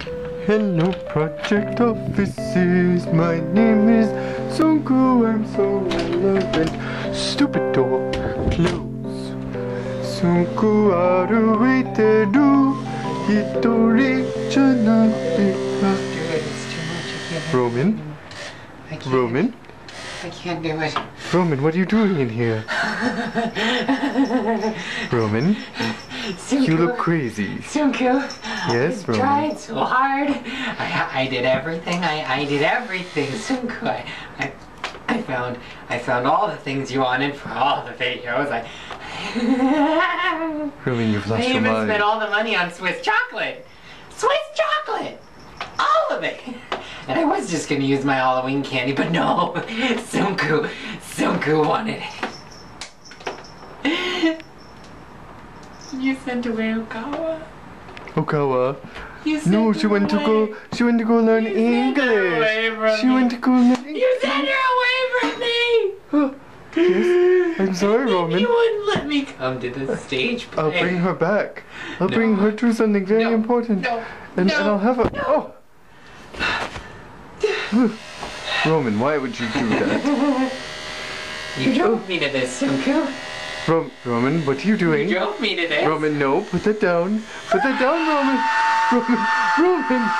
Hello, project offices. My name is Tsunku. I'm so relevant. Stupid door, close. Tsunku aruiteru. Hitori janatte ka. It's too much. I can't. Roman? I can't. Roman? I can't do it. Roman, what are you doing in here? Roman? Tsunku. You look crazy. Tsunku. Yes, I Roman. tried so hard. I did everything. I did everything. Tsunku. I found all the things you wanted for all the videos. Roman, you've lost I your even mind. spent all the money on Swiss chocolate. Swiss chocolate! All of it! And I was just gonna use my Halloween candy, but no! Tsunku wanted it. You sent away Ogawa. Ogawa. You sent No, she went to away. go learn You sent her away English. from She me. went to go learn English. You sent her away from me! Yes, I'm sorry, Roman. You wouldn't let me come to the stage play. I'll bring her back. I'll No. bring her to something very No, important. no, and no, I'll have a... no. Oh! Roman, why would you do that? You drove me to this, Tsunku. Roman, what are you doing? You drove me to this. Roman, no, put that down. Put that down, Roman. Roman.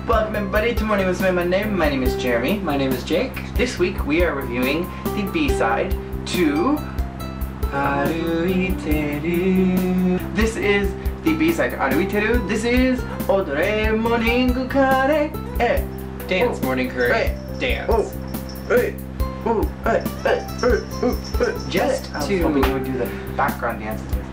Welcome everybody to Morning Musume Monday. My name is Jeremy. My name is Jake. This week we are reviewing the B-side to Aruiteru. This is the B-side to Aruiteru. This is Odore Morning Kare. Dance, morning curry. Right. Dance. Just I was to- hoping you would do the background dances with me.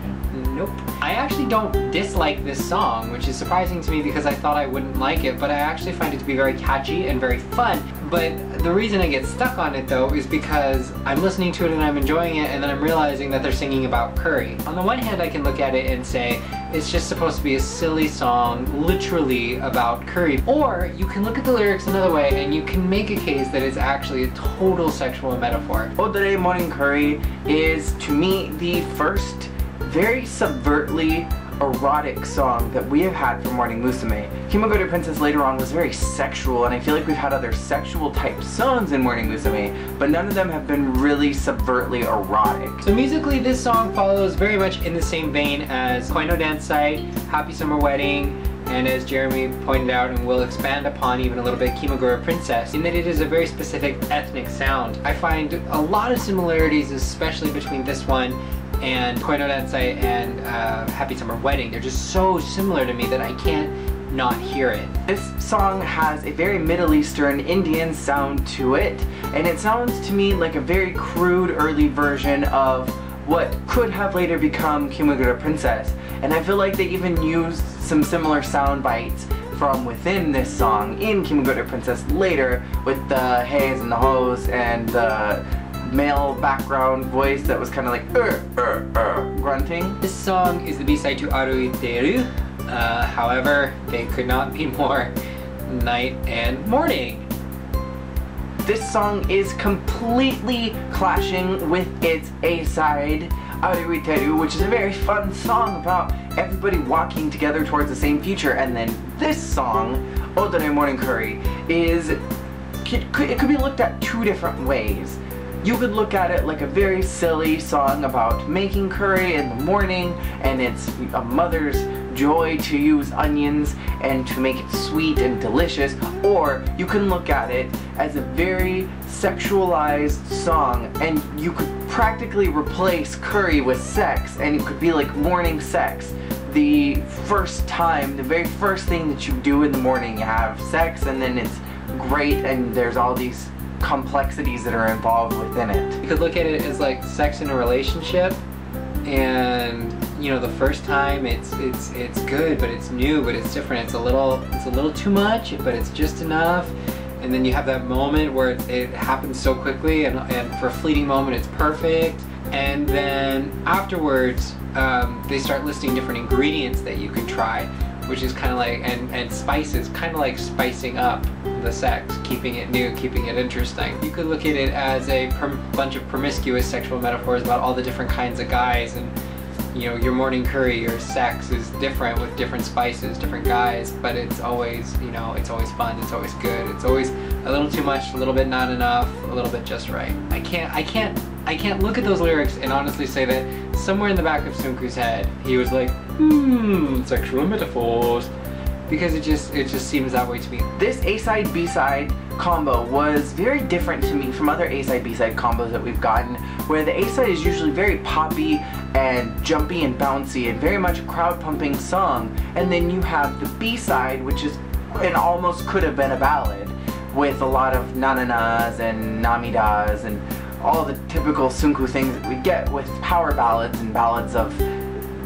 Nope. I actually don't dislike this song, which is surprising to me because I thought I wouldn't like it, but I actually find it to be very catchy and very fun. But the reason I get stuck on it though is because I'm listening to it and I'm enjoying it, and then I'm realizing that they're singing about curry. On the one hand, I can look at it and say it's just supposed to be a silly song literally about curry. Or you can look at the lyrics another way and you can make a case that it's actually a total sexual metaphor. Odore Morning Curry is, to me, the first very subvertly erotic song that we have had from Morning Musume. Himagori Princess later on was very sexual, and I feel like we've had other sexual type songs in Morning Musume, but none of them have been really subvertly erotic. So musically, this song follows very much in the same vein as Koi no Dance Site, Happy Summer Wedding, and as Jeremy pointed out and will expand upon even a little bit, Kimagura Princess, in that it is a very specific ethnic sound. I find a lot of similarities, especially between this one and Koi no Dance Site and Happy Summer Wedding. They're just so similar to me that I can't not hear it. This song has a very Middle Eastern Indian sound to it, and it sounds to me like a very crude early version of what could have later become Kimagura Princess. And I feel like they even used some similar sound bites from within this song in Kimagura Princess later with the hays and the hoes and the male background voice that was kind of like grunting. This song is the B-side to Aruiteru. However, they could not be more night and morning. This song is completely clashing with its A-side, Aruiteru, which is a very fun song about everybody walking together towards the same future. And then this song, Odore Morning Curry, it could be looked at two different ways. You could look at it like a very silly song about making curry in the morning, and it's a mother's joy to use onions and to make it sweet and delicious. Or you can look at it as a very sexualized song, and you could practically replace curry with sex, and it could be like morning sex. The first time, the very first thing that you do in the morning, you have sex, and then it's great, and there's all these complexities that are involved within it. You could look at it as like sex in a relationship, and you know, the first time it's good, but it's new, but it's different. It's a little too much, but it's just enough. And then you have that moment where it happens so quickly, and for a fleeting moment it's perfect. And then afterwards, they start listing different ingredients that you can try, which is kind of like, and spices, kind of like spicing up the sex, keeping it new, keeping it interesting. You could look at it as a bunch of promiscuous sexual metaphors about all the different kinds of guys, and you know, your morning curry, your sex is different with different spices, different guys, but it's always, you know, it's always fun, it's always good, it's always a little too much, a little bit not enough, a little bit just right. I can't look at those lyrics and honestly say that somewhere in the back of Tsunku's head, he was like, sexual metaphors, because it just seems that way to me. This A-side, B-side combo was very different to me from other A-side, B-side combos that we've gotten, where the A-side is usually very poppy and jumpy and bouncy and very much a crowd-pumping song, and then you have the B-side, which is, and almost could have been a ballad, with a lot of na-na-nas and namidas and all the typical Tsunku things that we get with power ballads and ballads of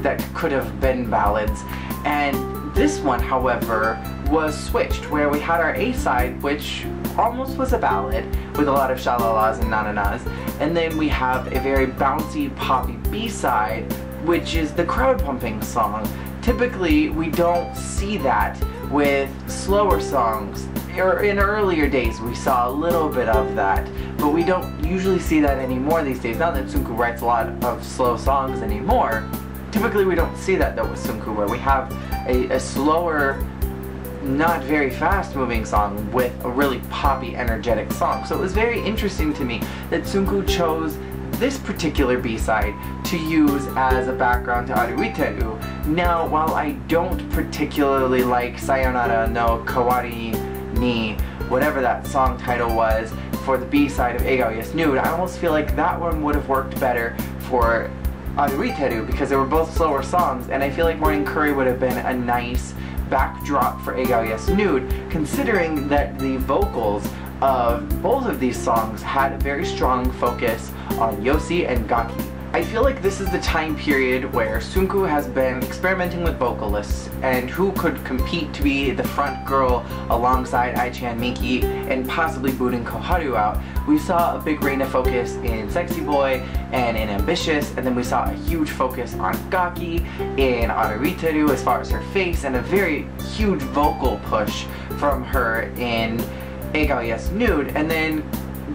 that could have been ballads. And this one, however, was switched, where we had our A-side, which almost was a ballad with a lot of shalalas and na-na-nas, and then we have a very bouncy, poppy B-side, which is the crowd-pumping song. Typically, we don't see that with slower songs. In earlier days, we saw a little bit of that, but we don't usually see that anymore these days. Not that Tsunku writes a lot of slow songs anymore. Typically, we don't see that though with Tsunku, where we have a slower, not very fast moving song with a really poppy, energetic song. So it was very interesting to me that Tsunku chose this particular B-side to use as a background to Aruiteru. Now, while I don't particularly like Sayonara no Kawari ni, whatever that song title was, for the B-side of Egawa Yes Nude, I almost feel like that one would have worked better for Aruiteru, because they were both slower songs, and I feel like Morning Curry would have been a nice backdrop for Egawa Yes Nude, considering that the vocals of both of these songs had a very strong focus on Yoshi and Gaki. I feel like this is the time period where Tsunku has been experimenting with vocalists and who could compete to be the front girl alongside Ai-chan Miki and possibly booting Koharu out. We saw a big Reina focus in Sexy Boy and in Ambitious, and then we saw a huge focus on Gaki in Aruiteru as far as her face, and a very huge vocal push from her in Egawa Yes Nude, and then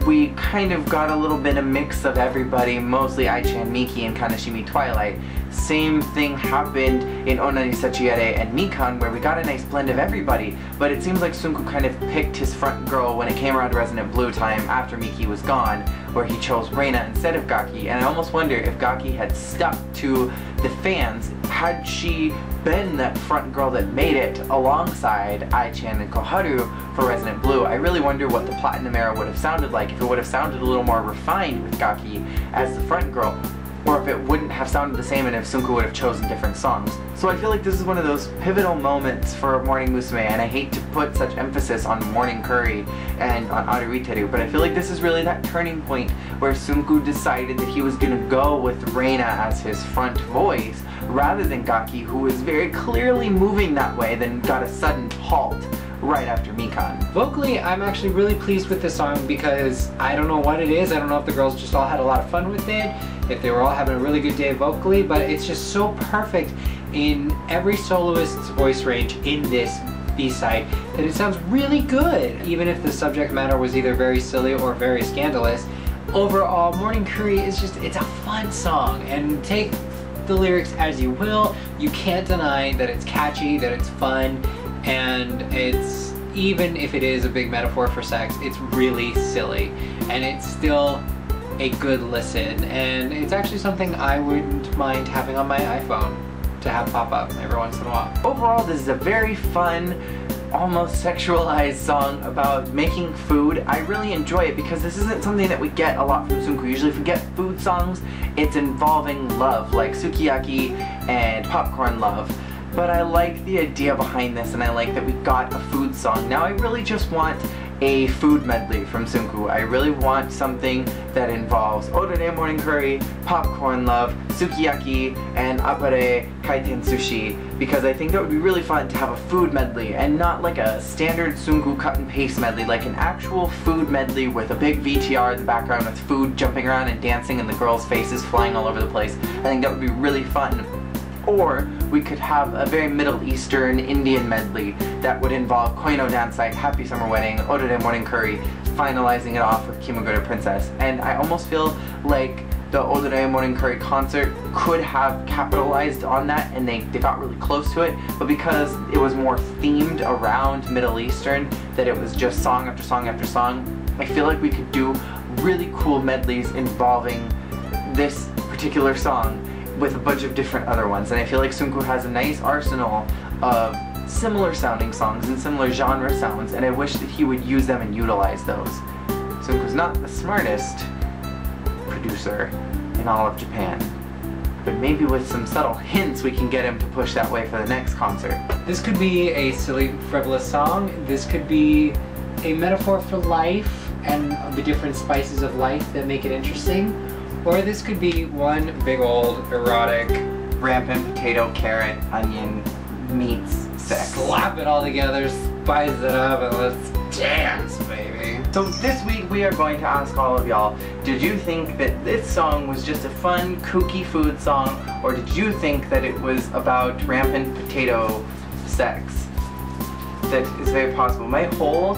we kind of got a little bit of mix of everybody, mostly Ai-chan Miki and Kanashimi Twilight. Same thing happened in Onani Sachiyare and Mikan, where we got a nice blend of everybody, but it seems like Tsunku kind of picked his front girl when it came around to Resonant Blue time after Miki was gone, where he chose Reina instead of Gaki, and I almost wonder if Gaki had stuck to the fans. Had she been that front girl that made it alongside Ai-chan and Koharu for Resonant Blue, I really wonder what the Platinum era would have sounded like, if it would have sounded a little more refined with Gaki as the front girl, or if it wouldn't have sounded the same and if Tsunku would have chosen different songs. So I feel like this is one of those pivotal moments for Morning Musume, and I hate to put such emphasis on Morning Curry and on Aruiteru, but I feel like this is really that turning point where Tsunku decided that he was gonna go with Reina as his front voice, rather than Gaki, who was very clearly moving that way, then got a sudden halt right after Mikan. Vocally, I'm actually really pleased with this song because I don't know what it is. I don't know if the girls just all had a lot of fun with it, if they were all having a really good day vocally, but it's just so perfect in every soloist's voice range in this B-side that it sounds really good. Even if the subject matter was either very silly or very scandalous, overall, Morning Curry is just, it's a fun song, and take the lyrics as you will, you can't deny that it's catchy, that it's fun, and it's, even if it is a big metaphor for sex, it's really silly, and it's still a good listen, and it's actually something I wouldn't mind having on my iPhone to have pop up every once in a while. Overall, this is a very fun, almost sexualized song about making food. I really enjoy it because this isn't something that we get a lot from Tsunku. Usually if we get food songs, it's involving love, like sukiyaki and popcorn love. But I like the idea behind this, and I like that we got a food song. Now I really just want a food medley from Tsunku. I really want something that involves Odore morning curry, popcorn love, sukiyaki, and appare kaiten sushi, because I think that would be really fun to have a food medley and not like a standard Tsunku cut and paste medley, like an actual food medley with a big VTR in the background with food jumping around and dancing and the girls' faces flying all over the place. I think that would be really fun. Or we could have a very Middle Eastern Indian medley that would involve Koino Dance Site, Happy Summer Wedding, Odore Morning Curry, finalizing it off with Kimagure Princess. And I almost feel like the Odore Morning Curry concert could have capitalized on that, and they got really close to it, but because it was more themed around Middle Eastern, that it was just song after song after song, I feel like we could do really cool medleys involving this particular song with a bunch of different other ones. And I feel like Tsunku has a nice arsenal of similar sounding songs and similar genre sounds, and I wish that he would use them and utilize those. Tsunku's not the smartest producer in all of Japan, but maybe with some subtle hints we can get him to push that way for the next concert. This could be a silly, frivolous song. This could be a metaphor for life and the different spices of life that make it interesting. Or this could be one big old erotic rampant potato, carrot, onion, meats, sex. Slap it all together, spice it up, and let's dance, baby. So this week we are going to ask all of y'all, did you think that this song was just a fun, kooky food song, or did you think that it was about rampant potato sex? That is very possible. My whole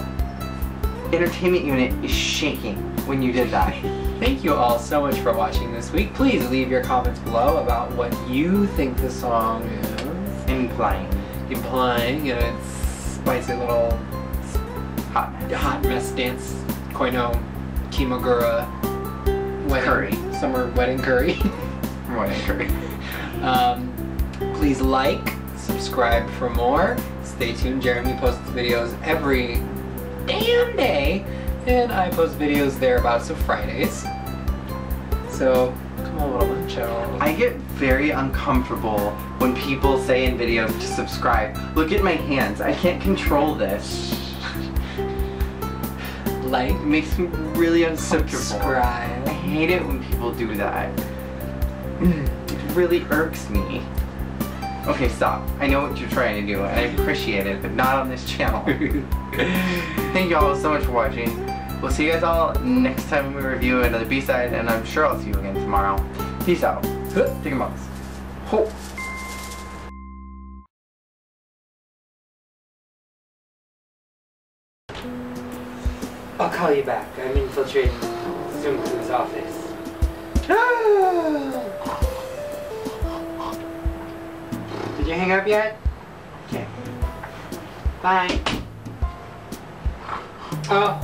entertainment unit is shaking when you did that. Thank you all so much for watching this week. Please leave your comments below about what you think the song is. Implying in its spicy little hot mess dance, Koino Kimagura curry. Summer wedding curry. Wedding curry. Please like, subscribe for more. Stay tuned. Jeremy posts videos every damn day, and I post videos thereabouts of Fridays. So come on, little Poncho. I get very uncomfortable when people say in videos to subscribe. Look at my hands. I can't control this. Like, it makes me really uncomfortable. subscribe. I hate it when people do that. It really irks me. Okay, stop. I know what you're trying to do, and I appreciate it, but not on this channel. Thank you all so much for watching. We'll see you guys all next time we review another B-side, and I'm sure I'll see you again tomorrow. Peace out. Take a box. Ho! I'll call you back. I'm infiltrating Tsunku's office. Did you hang up yet? Okay. Bye. Oh,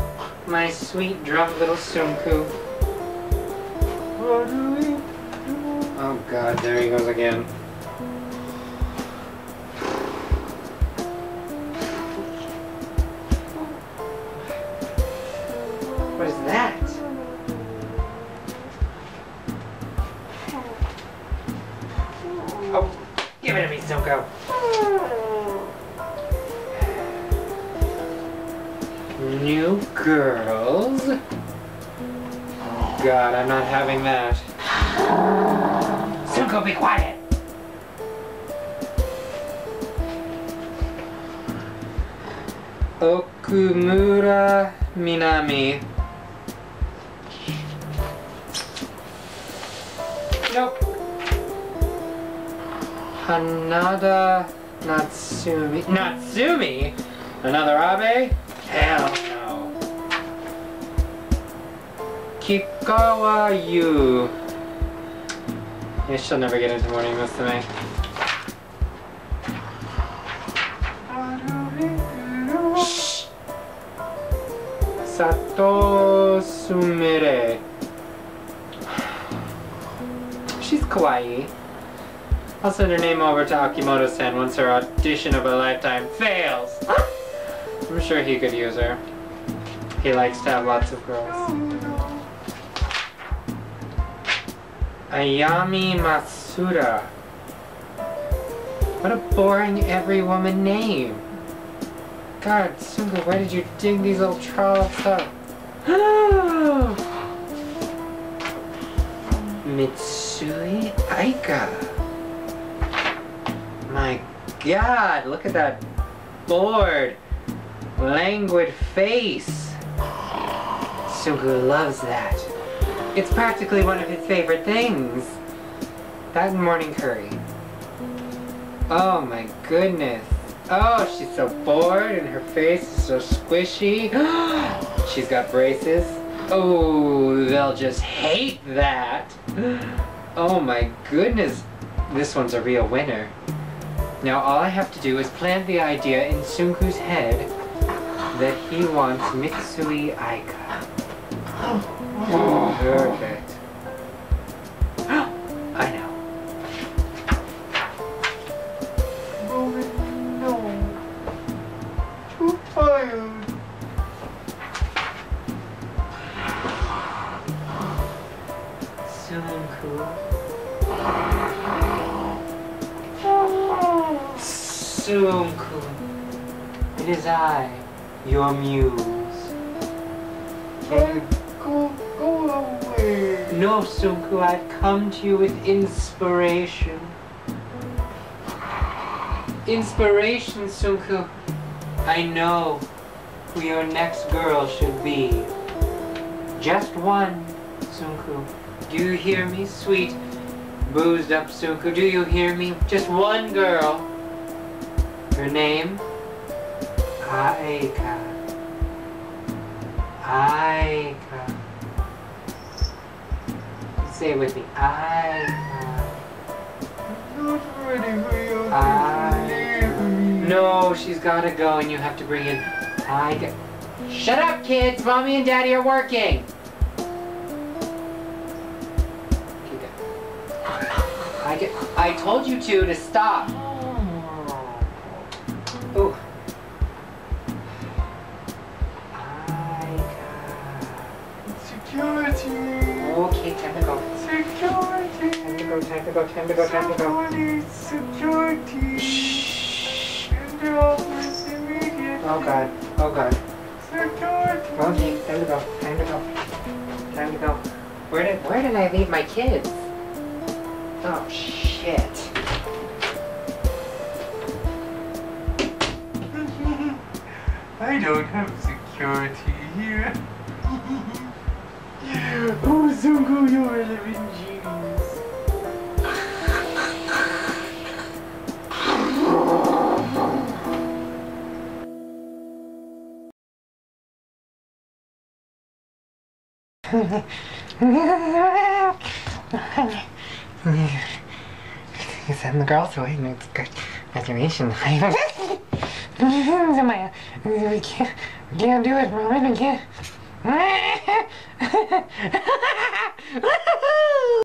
my sweet drunk little Tsunku. Oh god, there he goes again. What is that? Oh, give it to me, Tsunku. New girls? Oh god, I'm not having that. Tsunku, be quiet! Okumura Minami. Nope. Hanada Natsumi. Natsumi? Another Abe? Hell no. Kikawa Yu. Yeah, she'll never get into morning with me. Shh. Sato Sumire. She's kawaii. I'll send her name over to Akimoto-san once her audition of a lifetime fails. I'm sure he could use her. He likes to have lots of girls. Ayami Matsuda. What a boring every woman name. God, Tsunku, why did you dig these little trollops up? Mitsui Aika. My God, look at that bored, languid face. Tsunku loves that. It's practically one of his favorite things. That and morning curry. Oh my goodness. Oh, she's so bored and her face is so squishy. She's got braces. Oh, they'll just hate that. Oh my goodness. This one's a real winner. Now all I have to do is plant the idea in Tsunku's head that he wants Mitsui Aika. Perfect. I know. No. Too tired. Tsunku. Tsunku. It is I, your muse. Go away. No, Tsunku, I've come to you with inspiration. Inspiration, Tsunku. I know who your next girl should be. Just one, Tsunku. Do you hear me, sweet, boozed up Tsunku? Do you hear me? Just one girl. Her name? Aika. Aika. Say it with me. Aika. I'm not ready for you to Aika. leave me. No, she's gotta go and you have to bring in Aika. Shut up, kids! Mommy and Daddy are working! I told you to stop. Ooh. Security. Okay, time to go. Security. Time to go, time to go, time to go, time to go. Somebody, security. Shh. In the office immediately. Oh God, oh God. Security. Okay, time to go, time to go. Time to go. Where did I leave my kids? Oh shit. I don't have security here. Oh, Tsunku, you're a living genius. Send the girls away. It's good. Reservation. We can't do it, Roman. I can't.